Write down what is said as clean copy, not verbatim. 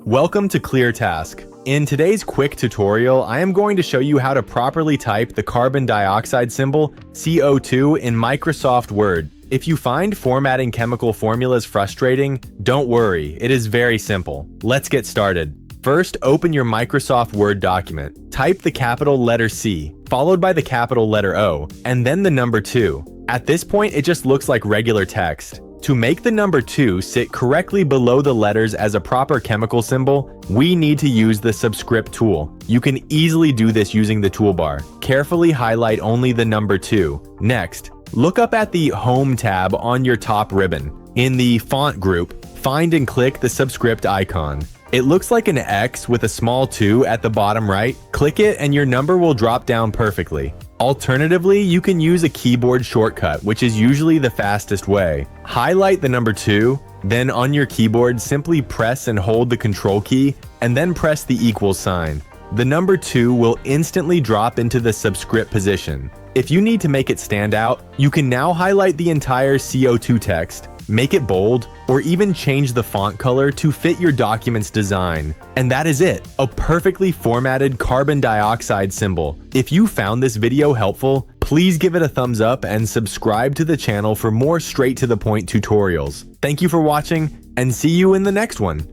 Welcome to ClearTask. In today's quick tutorial, I am going to show you how to properly type the carbon dioxide symbol, CO2, in Microsoft Word. If you find formatting chemical formulas frustrating, don't worry, it is very simple. Let's get started. First, open your Microsoft Word document. Type the capital letter C, followed by the capital letter O, and then the number 2. At this point, it just looks like regular text. To make the number 2 sit correctly below the letters as a proper chemical symbol, we need to use the Subscript tool. You can easily do this using the toolbar. Carefully highlight only the number 2. Next, look up at the Home tab on your top ribbon. In the Font group, find and click the Subscript icon. It looks like an X with a small 2 at the bottom right. Click it and your number will drop down perfectly. Alternatively, you can use a keyboard shortcut, which is usually the fastest way. Highlight the number 2, then on your keyboard simply press and hold the Control key, and then press the equal sign. The number 2 will instantly drop into the Subscript position. If you need to make it stand out, you can now highlight the entire CO2 text, make it bold, or even change the font color to fit your document's design. And that is it, a perfectly formatted carbon dioxide symbol. If you found this video helpful, please give it a thumbs up and subscribe to the channel for more straight to the point tutorials. Thank you for watching, and see you in the next one.